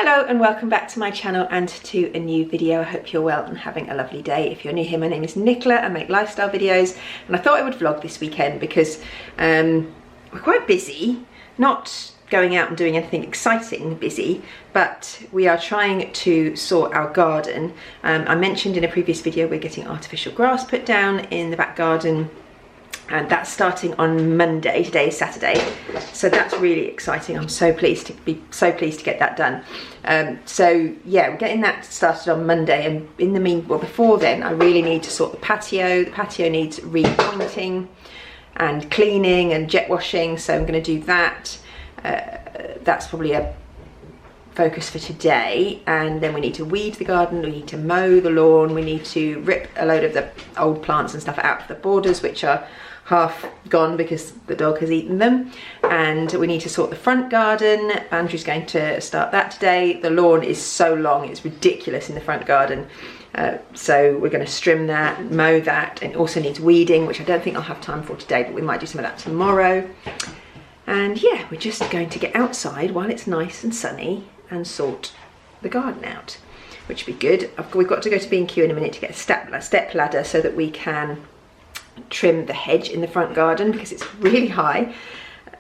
Hello and welcome back to my channel and to a new video. I hope you're well and having a lovely day. If you're new here, my name is Nicola. I make lifestyle videos and I thought I would vlog this weekend because we're quite busy, not going out and doing anything exciting busy, but we are trying to sort our garden. I mentioned in a previous video we're getting artificial grass put down in the back garden, and that's starting on Monday. Today is Saturday, so that's really exciting. I'm so pleased to get that done. So yeah, we're getting that started on Monday, and in the meanwhile, before then, I really need to sort the patio. The patio needs repointing and cleaning and jet washing, so I'm going to do that. That's probably a focus for today. And then we need to weed the garden, we need to mow the lawn, we need to rip a load of the old plants and stuff out of the borders, which are half gone because the dog has eaten them, and we need to sort the front garden. Andrew's going to start that today. The lawn is so long, it's ridiculous in the front garden, so we're going to trim that, mow that, and it also needs weeding, which I don't think I'll have time for today, but we might do some of that tomorrow. And yeah, we're just going to get outside while it's nice and sunny and sort the garden out, which would be good. We've got to go to B&Q in a minute to get a step ladder so that we can trim the hedge in the front garden because it's really high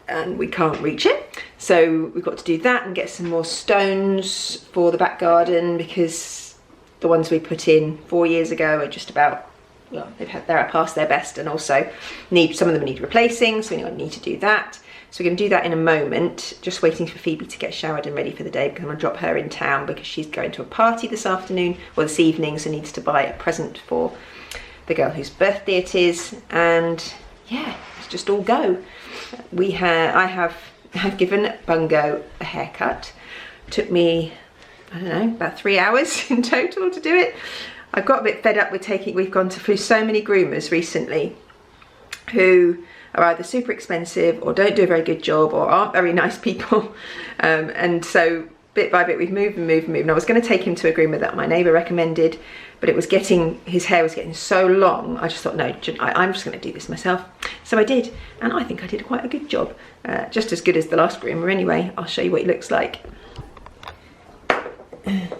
and we can't reach it. So we've got to do that and get some more stones for the back garden because the ones we put in 4 years ago are just about, well, they're past their best, and also some of them need replacing, so we need to do that. So we're going to do that in a moment, just waiting for Phoebe to get showered and ready for the day because I'm going to drop her in town because she's going to a party this afternoon, or this evening, so needs to buy a present for the girl whose birthday it is. And yeah, it's just all go. I have given Bungo a haircut. Took me, I don't know, about 3 hours in total to do it. I got a bit fed up with we've gone through so many groomers recently who are either super expensive or don't do a very good job or aren't very nice people, and so bit by bit we've moved. And I was going to take him to a groomer that my neighbour recommended, but his hair was getting so long. I just thought, no, I'm just going to do this myself. So I did, and I think I did quite a good job, just as good as the last groomer anyway. I'll show you what he looks like. There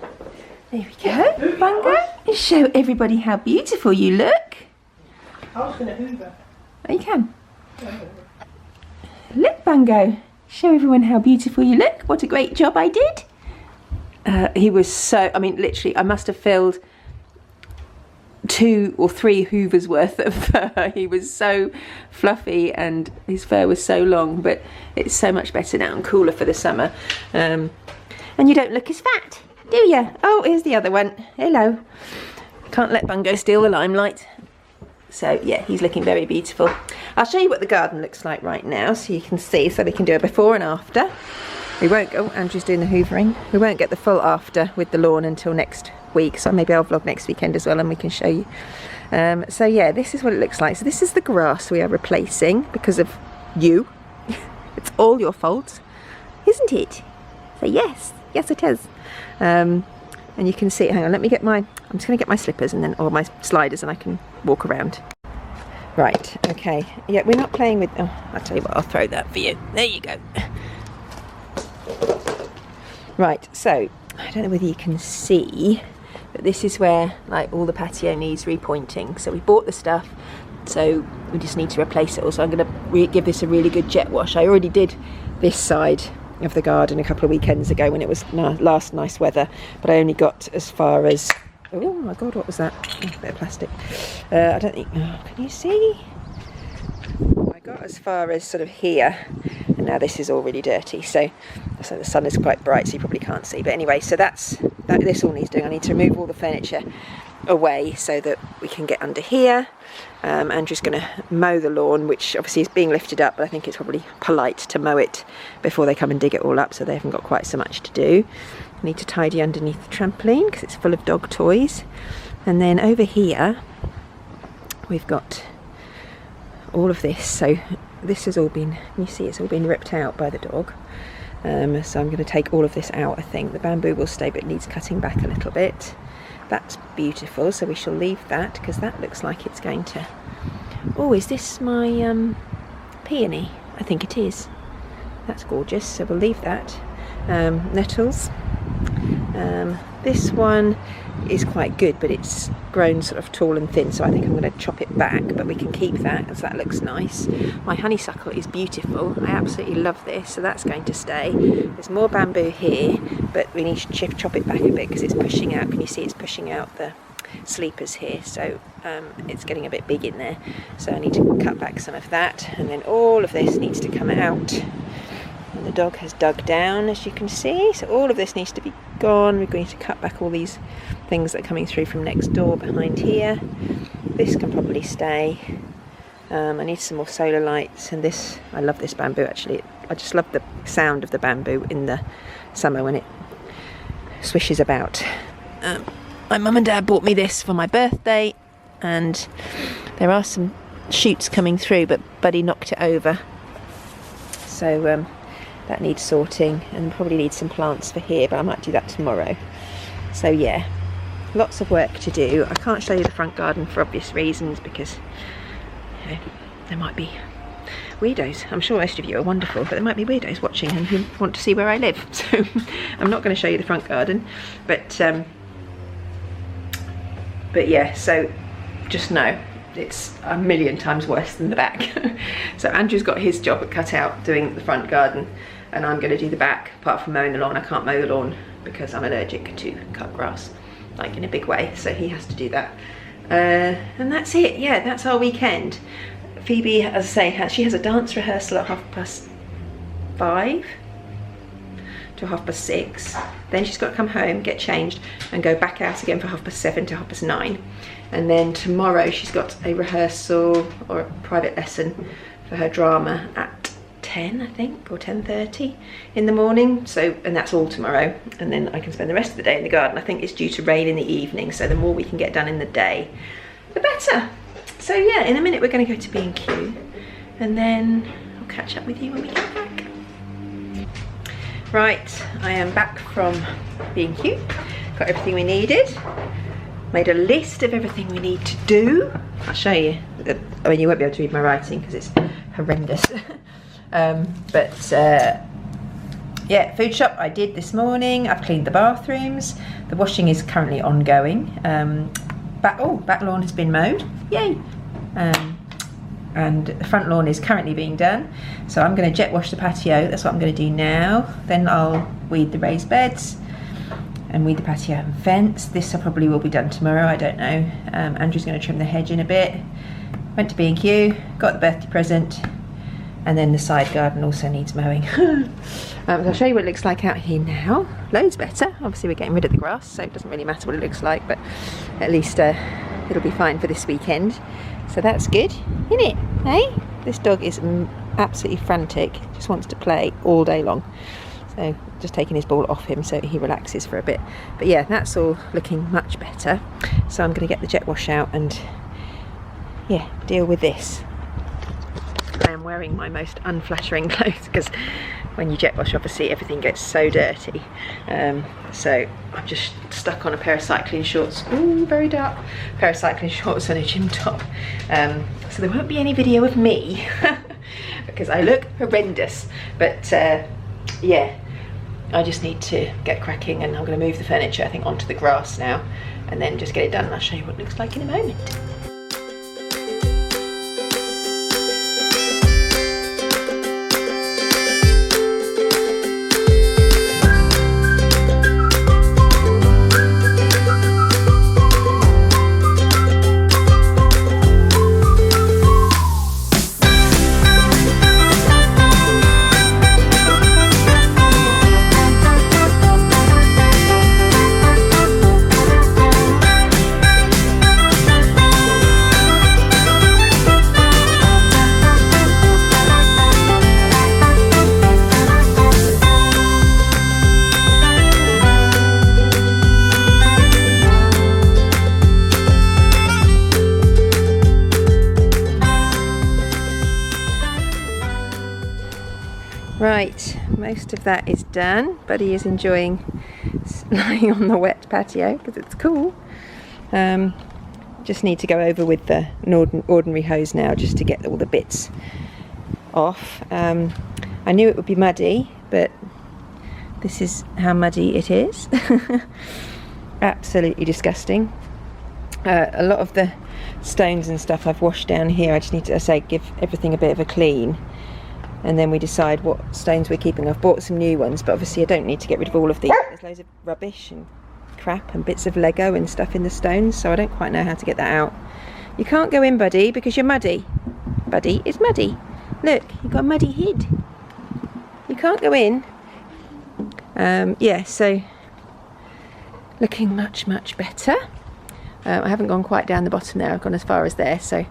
we go, Bungo. Show everybody how beautiful you look. I was going to hoover. Oh, you can. Look, Bungo. Show everyone how beautiful you look. What a great job I did. He was so, I mean, literally, I must have filled 2 or 3 hoovers worth of fur. He was so fluffy and his fur was so long, but it's so much better now and cooler for the summer. And you don't look as fat, do you? Oh, here's the other one. Hello. Can't let Bungo steal the limelight. So yeah, he's looking very beautiful. I'll show you what the garden looks like right now so you can see, so we can do a before and after. We won't go, Andrew's doing the hoovering. We won't get the full after with the lawn until next week, so maybe I'll vlog next weekend as well and we can show you. So yeah, this is what it looks like. So this is the grass we are replacing because of you. It's all your fault, isn't it? So yes it is. And you can see, hang on, I'm just going to get my slippers and then, or my sliders, and I can walk around. Right, okay. Yeah, we're not playing with, oh, I'll tell you what, I'll throw that for you. There you go. Right, so, I don't know whether you can see, but this is where, like, all the patio needs repointing. So we bought the stuff, so we just need to replace it all. So I'm going to give this a really good jet wash. I already did this side of the garden a couple of weekends ago when it was last nice weather, but I only got as far as, oh my god, what was that? Oh, a bit of plastic. I don't think, oh, can you see? I got as far as sort of here, and now this is all really dirty, so the sun is quite bright, so you probably can't see, but anyway, so this all needs doing. I need to remove all the furniture away so that we can get under here. Andrew's going to mow the lawn, which obviously is being lifted up, but I think it's probably polite to mow it before they come and dig it all up, so they haven't got quite so much to do. I need to tidy underneath the trampoline because it's full of dog toys. And then over here we've got all of this, so this has all been, you see, it's all been ripped out by the dog. So I'm going to take all of this out. I think the bamboo will stay, but it needs cutting back a little bit. That's beautiful, so we shall leave that because that looks like it's going to, oh, is this my peony? I think it is. That's gorgeous, so we'll leave that. Nettles, This one is quite good, but it's grown sort of tall and thin, so I think I'm going to chop it back, but we can keep that because that looks nice. My honeysuckle is beautiful. I absolutely love this, so that's going to stay. There's more bamboo here, but we need to chop it back a bit because it's pushing out. Can you see it's pushing out the sleepers here, so it's getting a bit big in there, so I need to cut back some of that, and then all of this needs to come out. And the dog has dug down, as you can see, so all of this needs to be gone. We're going to cut back all these things that are coming through from next door behind here. This can probably stay. I need some more solar lights, and this, I love this bamboo actually. I just love the sound of the bamboo in the summer when it swishes about. My mum and dad bought me this for my birthday, and there are some shoots coming through, but Buddy knocked it over, so that needs sorting, and probably need some plants for here, but I might do that tomorrow. So yeah, lots of work to do. I can't show you the front garden for obvious reasons, because you know, there might be weirdos. I'm sure most of you are wonderful, but there might be weirdos watching and who want to see where I live, so I'm not going to show you the front garden, but yeah, so just know it's a million times worse than the back. So Andrew's got his job cut out doing the front garden, and I'm going to do the back. Apart from mowing the lawn, I can't mow the lawn because I'm allergic to cut grass, like in a big way, so he has to do that. And that's it. Yeah, that's our weekend. Phoebe, as I say, she has a dance rehearsal at 5:30 to 6:30. Then she's got to come home, get changed, and go back out again for 7:30 to 9:30. And then tomorrow she's got a rehearsal or a private lesson for her drama at 10, I think, or 10:30 in the morning. So, and that's all tomorrow. And then I can spend the rest of the day in the garden. I think it's due to rain in the evening, so the more we can get done in the day, the better. So yeah, in a minute we're going to go to B&Q, and then I'll catch up with you when we get back. Right, I am back from B&Q. Got everything we needed. Made a list of everything we need to do. I'll show you. I mean, you won't be able to read my writing because it's horrendous. Yeah, food shop I did this morning. I've cleaned the bathrooms. The washing is currently ongoing. Back lawn has been mowed. Yay! And the front lawn is currently being done. So I'm going to jet wash the patio. That's what I'm going to do now. Then I'll weed the raised beds and weed the patio and fence. This probably will be done tomorrow, I don't know. Andrew's going to trim the hedge in a bit. Went to B&Q, got the birthday present, and then the side garden also needs mowing. I'll show you what it looks like out here now. Loads better. Obviously we're getting rid of the grass, so it doesn't really matter what it looks like, but at least it'll be fine for this weekend. So that's good, isn't it? Hey? This dog is absolutely frantic, just wants to play all day long. So just taking his ball off him so he relaxes for a bit. But yeah, that's all looking much better. So I'm going to get the jet wash out and yeah, deal with this. I am wearing my most unflattering clothes because when you jet wash, obviously everything gets so dirty. So I'm just stuck on a pair of cycling shorts. Ooh, very dark. Pair of cycling shorts and a gym top. So there won't be any video of me because I look horrendous. But yeah, I just need to get cracking, and I'm going to move the furniture, I think, onto the grass now, and then just get it done, and I'll show you what it looks like in a moment. Right, most of that is done. Buddy is enjoying lying on the wet patio because it's cool. Just need to go over with the ordinary hose now just to get all the bits off. I knew it would be muddy, but This is how muddy it is. Absolutely disgusting. A lot of the stones and stuff I've washed down here. I just need to, as I say, give everything a bit of a clean, and then we decide what stones we're keeping. I've bought some new ones, but obviously I don't need to get rid of all of these. There's loads of rubbish and crap and bits of Lego and stuff in the stones, so I don't quite know how to get that out. You can't go in, buddy, because you're muddy. Buddy is muddy. Look, you've got a muddy head. You can't go in. Yeah, so looking much better. I haven't gone quite down the bottom there. I've gone as far as there, so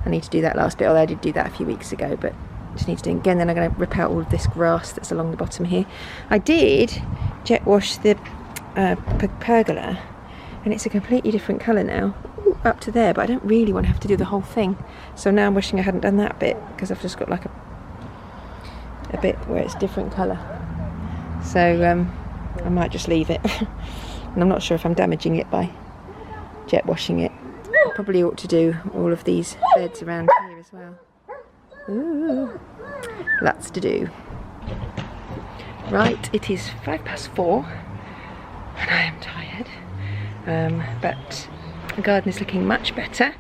I need to do that last bit, although I did do that a few weeks ago, but just need to do it again. Then I'm going to rip out all of this grass that's along the bottom here. I did jet wash the pergola, and it's a completely different colour now. Ooh, up to there, but I don't really want to have to do the whole thing, so now I'm wishing I hadn't done that bit, because I've just got like a bit where it's different colour. So I might just leave it. And I'm not sure if I'm damaging it by jet washing it. I probably ought to do all of these beds around here as well. Ooh, lots to do. Right, it is 4:05 and I am tired, but the garden is looking much better.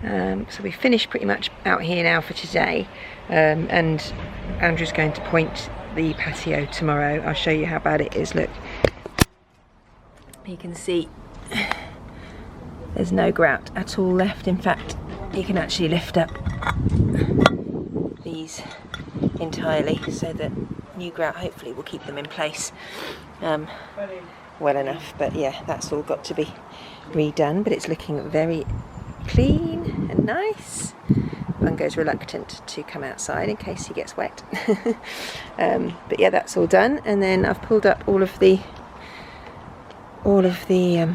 So we finished pretty much out here now for today, and Andrew's going to point the patio tomorrow. I'll show you how bad it is. Look, you can see there's no grout at all left. In fact, you can actually lift up these entirely, so that new grout hopefully will keep them in place well enough. But yeah, that's all got to be redone, but it's looking very clean and nice. Bungo's reluctant to come outside in case he gets wet. But yeah, that's all done, and then I've pulled up all of the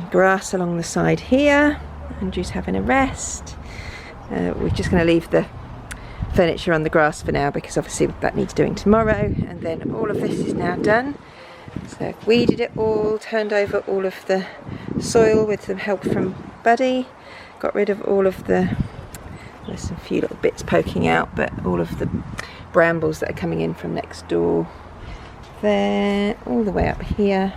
grass along the side here. Andrew's having a rest. We're just going to leave the furniture on the grass for now, because obviously that needs doing tomorrow. And then all of this is now done. So I've weeded it all, turned over all of the soil with some help from Buddy, got rid of all of there's a few little bits poking out, but all of the brambles that are coming in from next door there, all the way up here.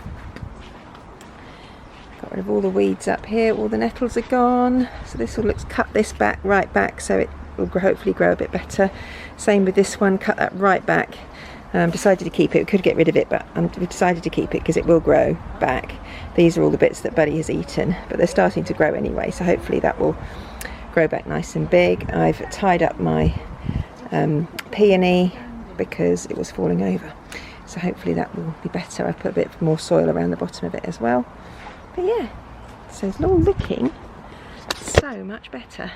Got rid of all the weeds up here, all the nettles are gone. So this all looks, cut this back, right back, so it will hopefully grow a bit better. Same with this one, cut that right back. Decided to keep it. We could get rid of it, but we decided to keep it because it will grow back. These are all the bits that Buddy has eaten, but they're starting to grow anyway, so hopefully that will grow back nice and big. I've tied up my peony because it was falling over, so hopefully that will be better. I've put a bit more soil around the bottom of it as well. But yeah, so it's all looking so much better.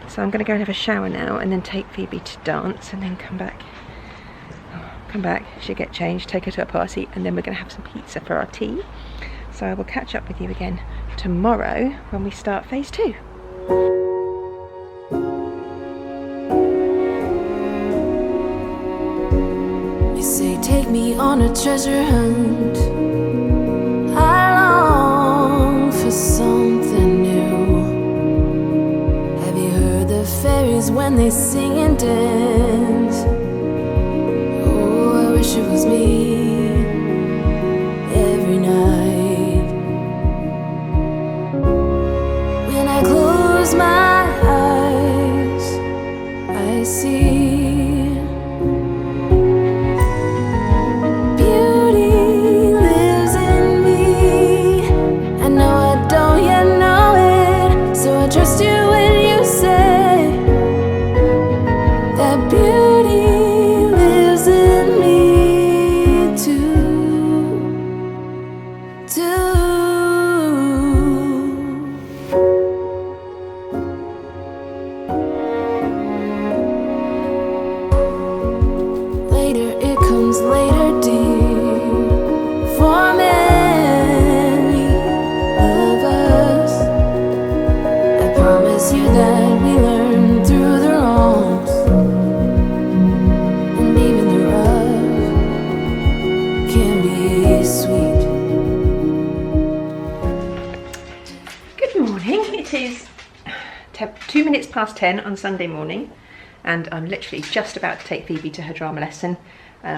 So I'm going to go and have a shower now, and then take Phoebe to dance, and then come back, she'll get changed, take her to a party, and then we're going to have some pizza for our tea. So I will catch up with you again tomorrow when we start phase 2. You say take me on a treasure hunt. I long for something new. Have you heard the fairies when they sing and dance? Oh, I wish it was me every night. When I close my eyes, I see past 10 on Sunday morning, and I'm literally just about to take Phoebe to her drama lesson.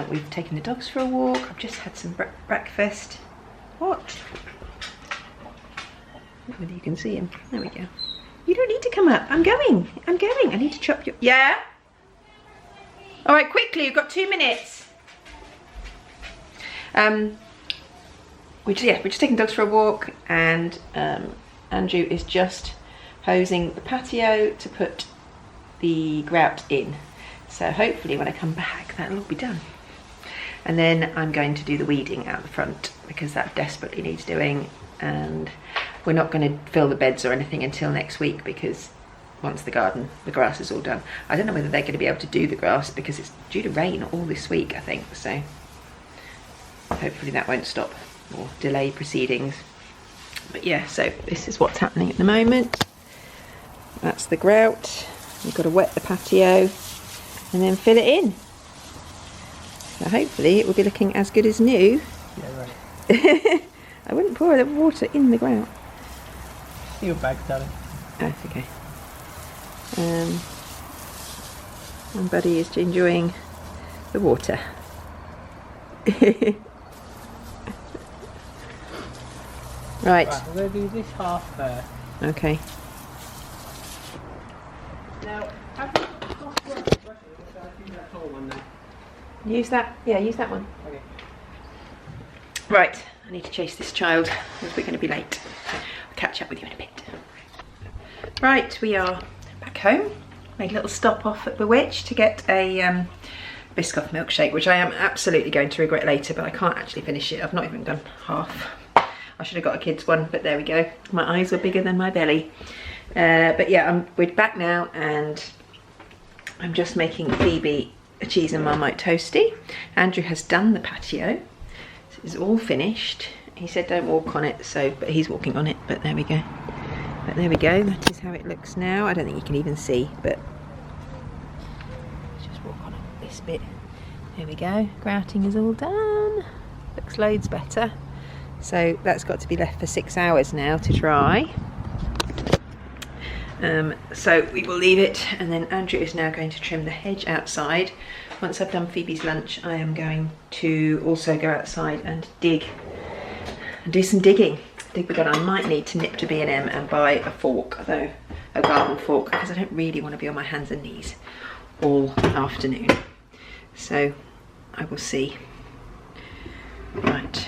We've taken the dogs for a walk. I've just had some breakfast. What? Whether you can see him. There we go. You don't need to come up. I'm going. I'm going. I need to chop your... Yeah? All right, quickly. You've got 2 minutes. We're just taking dogs for a walk, and Andrew is just hosing the patio to put the grout in. So hopefully when I come back, that'll all be done. And then I'm going to do the weeding out the front because that desperately needs doing, and we're not going to fill the beds or anything until next week because once the grass is all done. I don't know whether they're going to be able to do the grass because it's due to rain all this week, I think, so hopefully that won't stop or delay proceedings. But yeah, so this is what's happening at the moment. That's the grout. We've got to wet the patio and then fill it in. So hopefully it will be looking as good as new. Yeah, right. I wouldn't pour the water in the grout. Your bag, darling. Oh, it's okay. And Buddy is enjoying the water. Right. Right, we're going to do this half first. Okay. Now, have you got the brush? I'll use that tall one then. Use that. Yeah, use that one. Okay. Right. I need to chase this child because we're going to be late. I'll catch up with you in a bit. Right, we are back home. Made a little stop off at Bewitch to get a Biscoff milkshake, which I am absolutely going to regret later, but I can't actually finish it. I've not even done half. I should have got a kid's one, but there we go. My eyes were bigger than my belly. But yeah, we're back now, and I'm just making Phoebe a cheese and Marmite toasty. Andrew has done the patio. So it's all finished. He said don't walk on it, but he's walking on it, but there we go. But there we go, that is how it looks now. I don't think you can even see, but let's just walk on it this bit. There we go, grouting is all done. Looks loads better. So that's got to be left for 6 hours now to dry. So we will leave it, and then Andrew is now going to trim the hedge outside. Once I've done Phoebe's lunch, I am going to also go outside and dig and do some digging. Dig the garden. I might need to nip to B&M and buy a fork, though, a garden fork, because I don't really want to be on my hands and knees all afternoon. So I will see. Right.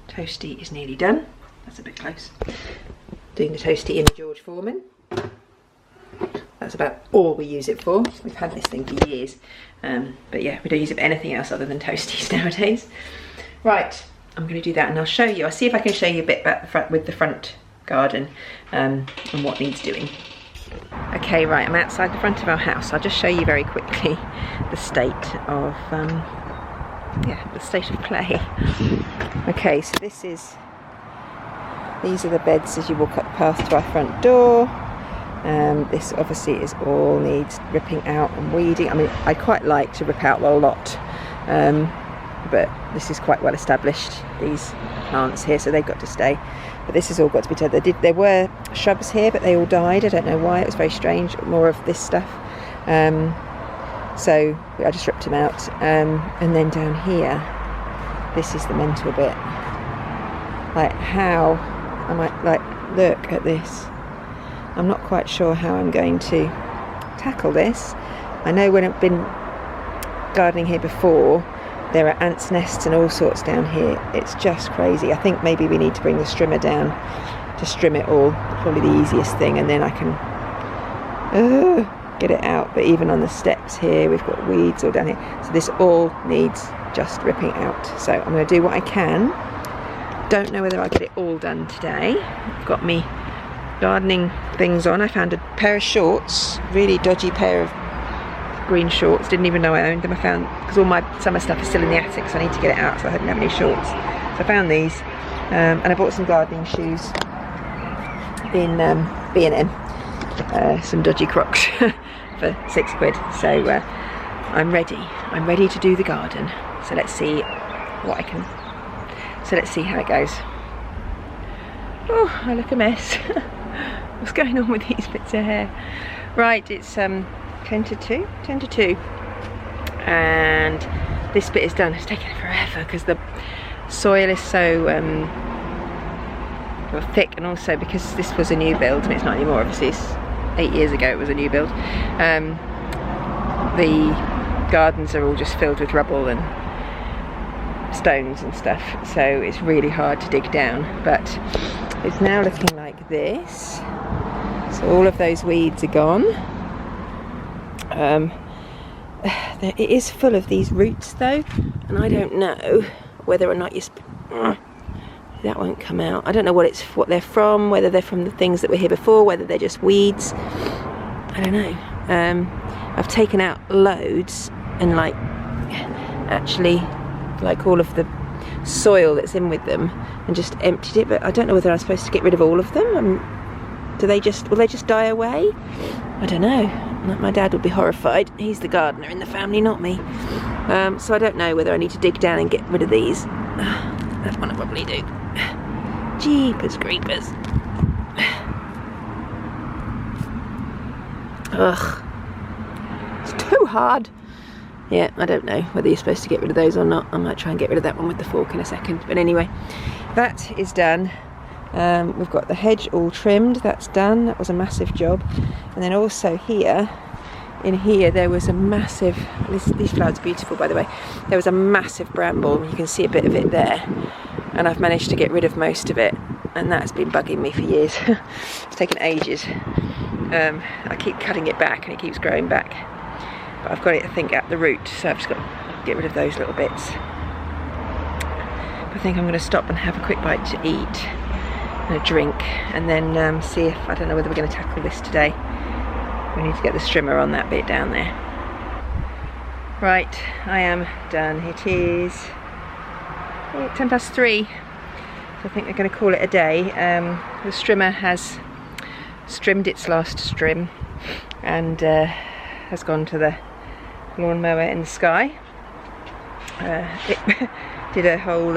Toasty is nearly done. That's a bit close. Doing the toasty in the George Foreman. That's about all we use it for. We've had this thing for years. But yeah, we don't use it for anything else other than toasties nowadays. Right, I'm going to do that and I'll show you. I'll see if I can show you a bit about the front, with the front garden and what needs doing. Okay, right, I'm outside the front of our house. I'll just show you very quickly the state of the state of play. Okay, so these are the beds as you walk up the path to our front door. This obviously all needs ripping out and weeding. I mean, I quite like to rip out a lot, but this is quite well established, these plants here, so they've got to stay. But this has all got to be done. There were shrubs here, but they all died. I don't know why. It was very strange. More of this stuff. So I just ripped them out. And then down here, this is the mental bit. Like, how I might, like, look at this. I'm not quite sure how I'm going to tackle this. I know when I've been gardening here before, there are ants' nests and all sorts down here. It's just crazy. I think maybe we need to bring the strimmer down to strim it all. Probably the easiest thing, and then I can get it out. But even on the steps here, we've got weeds all down here. So this all needs just ripping out. So I'm going to do what I can. Don't know whether I'll get it all done today. I've got me gardening things on. I found a pair of shorts, really dodgy pair of green shorts. Didn't even know I owned them. I found, because all my summer stuff is still in the attic, so I need to get it out, so I didn't have any shorts. So I found these, and I bought some gardening shoes in B&M, some dodgy Crocs for £6. So I'm ready to do the garden. So let's see what I can. So let's see how it goes. Oh, I look a mess. What's going on with these bits of hair? Right, it's 10 to 2, and this bit is done. It's taken forever because the soil is so thick, and also because this was a new build, and it's not anymore, obviously. It's 8 years ago it was a new build. The gardens are all just filled with rubble and stones and stuff, so it's really hard to dig down, but it's now looking like this. So all of those weeds are gone. It is full of these roots though, and I don't know whether or not that won't come out. I don't know what they're from, whether they're from the things that were here before, whether they're just weeds. I don't know. I've taken out loads and actually all of the soil that's in with them and just emptied it, but I don't know whether I'm supposed to get rid of all of them. Will they just die away? I don't know. My dad would be horrified. He's the gardener in the family, not me. So I don't know whether I need to dig down and get rid of these. That one I probably do. Jeepers creepers. Ugh. It's too hard. Yeah, I don't know whether you're supposed to get rid of those or not. I might try and get rid of that one with the fork in a second. But anyway, that is done. We've got the hedge all trimmed. That's done. That was a massive job. And then also in here there was a massive, these flowers are beautiful by the way, there was a massive bramble. You can see a bit of it there, and I've managed to get rid of most of it, and that's been bugging me for years. It's taken ages. I keep cutting it back and it keeps growing back, but I've got it, I think, at the root, so I've just got to get rid of those little bits. I think I'm going to stop and have a quick bite to eat and a drink, and then see if, I don't know whether we're going to tackle this today. We need to get the strimmer on that bit down there. Right, I am done. It is 3:10. So I think we're going to call it a day. The strimmer has strimmed its last strim and has gone to the lawnmower in the sky. It did a whole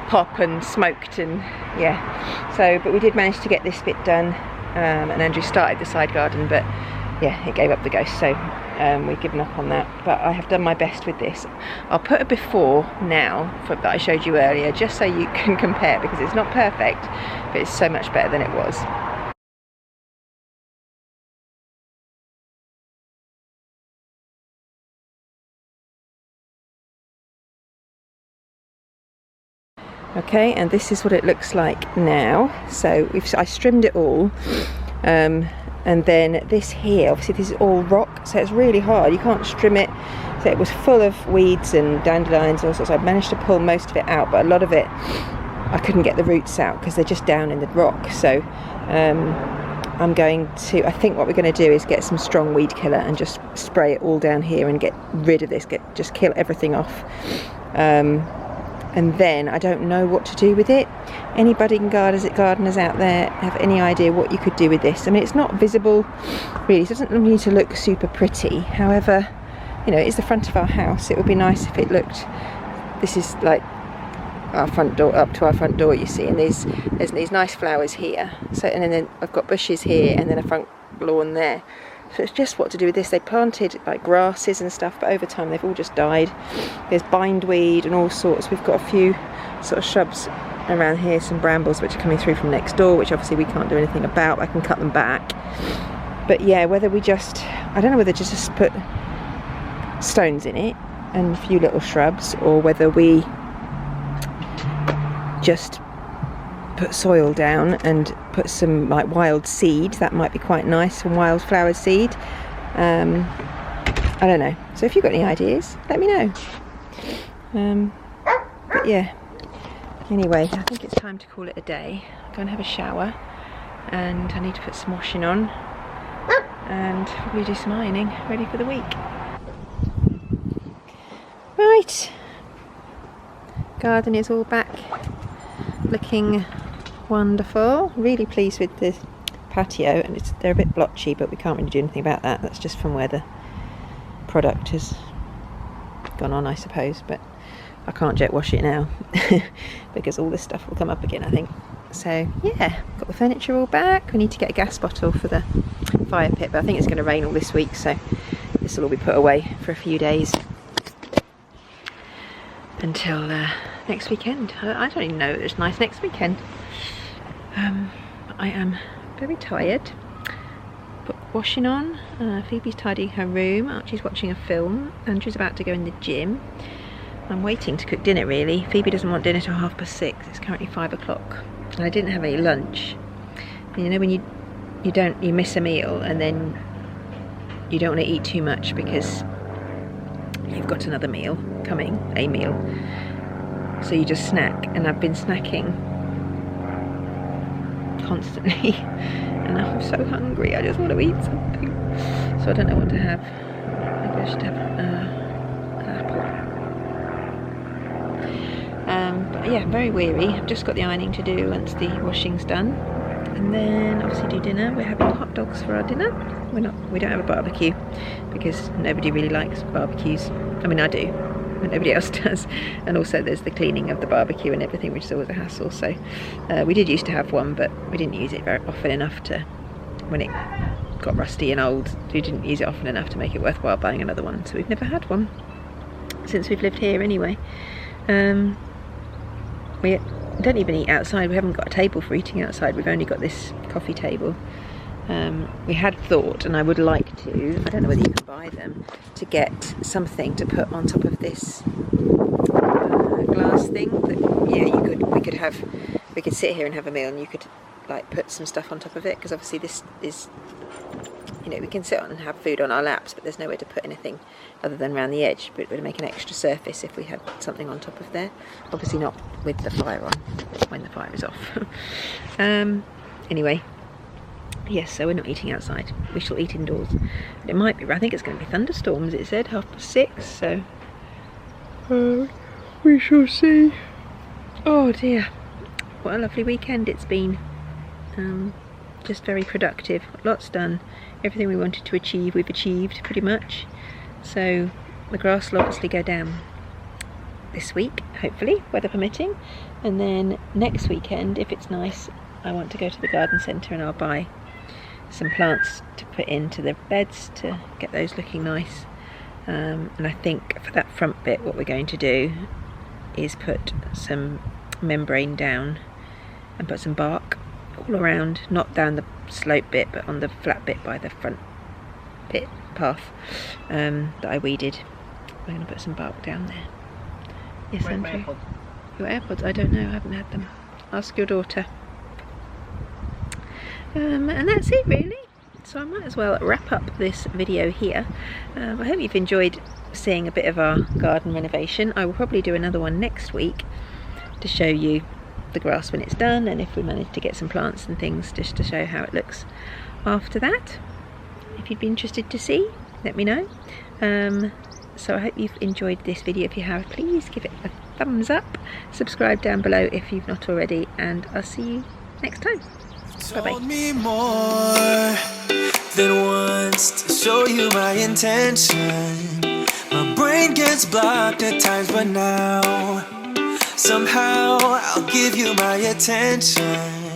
pop and smoked, and yeah, so but we did manage to get this bit done, and Andrew started the side garden, but yeah, it gave up the ghost, so we've given up on that. But I have done my best with this. I'll put a before now that I showed you earlier, just so you can compare, because it's not perfect, but it's so much better than it was. Okay, and this is what it looks like now. So I trimmed it all, and then this here, obviously this is all rock, so it's really hard, you can't trim it. So it was full of weeds and dandelions and all sorts. I managed to pull most of it out, but a lot of it I couldn't get the roots out because they're just down in the rock. So I'm going to, I think what we're going to do is get some strong weed killer and just spray it all down here and get rid of this, just kill everything off. And then I don't know what to do with it. Anybody gardeners out there have any idea what you could do with this? I mean, it's not visible really, so it doesn't need to look super pretty. However, you know, it's the front of our house. It would be nice if it looked, this is like our front door, up to our front door, you see, and there's these nice flowers here. So, and then I've got bushes here and then a front lawn there. So it's just what to do with this. They planted like grasses and stuff, but over time they've all just died. There's bindweed and all sorts. We've got a few sort of shrubs around here, some brambles which are coming through from next door, which obviously we can't do anything about. I can cut them back. But yeah, whether we just, I don't know whether to just put stones in it and a few little shrubs, or whether we just put soil down and put some like wild seed. That might be quite nice, some wildflower seed. I don't know, so if you've got any ideas, let me know. But yeah, anyway, I think it's time to call it a day. Go and have a shower, and I need to put some washing on and probably do some ironing, ready for the week. Right, garden is all back, looking wonderful. Really pleased with the patio, and they're a bit blotchy, but we can't really do anything about that. That's just from where the product has gone on, I suppose, but I can't jet wash it now because all this stuff will come up again, I think. So yeah, got the furniture all back. We need to get a gas bottle for the fire pit, but I think it's going to rain all this week, so this will all be put away for a few days. until next weekend. I don't even know if it's nice next weekend. I am very tired. Put washing on. Phoebe's tidying her room. Archie's watching a film. Andrew's about to go in the gym. I'm waiting to cook dinner really. Phoebe doesn't want dinner till 6:30. It's currently 5 o'clock. And I didn't have any lunch. And you know when you miss a meal and then you don't want to eat too much because you've got another meal coming, a meal. So you just snack, and I've been snacking constantly. And now I'm so hungry, I just want to eat something. So I don't know what to have. Maybe I should have an apple. But yeah, very weary. I've just got the ironing to do once the washing's done. And then obviously do dinner. We're having hot dogs for our dinner. We don't have a barbecue because nobody really likes barbecues. I mean, I do, but nobody else does. And also there's the cleaning of the barbecue and everything, which is always a hassle. So we did used to have one, but we didn't use it very often enough to, when it got rusty and old, we didn't use it often enough to make it worthwhile buying another one. So we've never had one since we've lived here anyway. We don't even eat outside. We haven't got a table for eating outside. We've only got this coffee table. We had thought, and I would like to, I don't know whether you can buy them, to get something to put on top of this glass thing that, yeah, we could sit here and have a meal, and you could like put some stuff on top of it, because obviously this is, you know, we can sit on and have food on our laps, but there's nowhere to put anything other than around the edge. But it would make an extra surface if we had something on top of there. Obviously not with the fire on, when the fire is off. Anyway, yes, so we're not eating outside. We shall eat indoors. But it might be, I think it's going to be thunderstorms, it said, 6:30, so we shall see. Oh dear, what a lovely weekend it's been. Just very productive, lots done. Everything we wanted to achieve, we've achieved pretty much. So the grass will obviously go down this week, hopefully, weather permitting. And then next weekend, if it's nice, I want to go to the garden centre and I'll buy some plants to put into the beds to get those looking nice. And I think for that front bit, what we're going to do is put some membrane down and put some bark all around, not down the slope bit, but on the flat bit by the front bit path that I weeded. I'm going to put some bark down there. Yes, Andrew. Your AirPods? I don't know, I haven't had them. Ask your daughter. And that's it really. So I might as well wrap up this video here. I hope you've enjoyed seeing a bit of our garden renovation. I will probably do another one next week to show you the grass when it's done, and if we manage to get some plants and things, just to show how it looks after that. If you'd be interested to see, let me know. So I hope you've enjoyed this video. If you have, please give it a thumbs up, subscribe down below if you've not already, and I'll see you next time. Bye bye. Told me more than once to show you my intention. My brain gets blocked at times, but now somehow I'll give you my attention.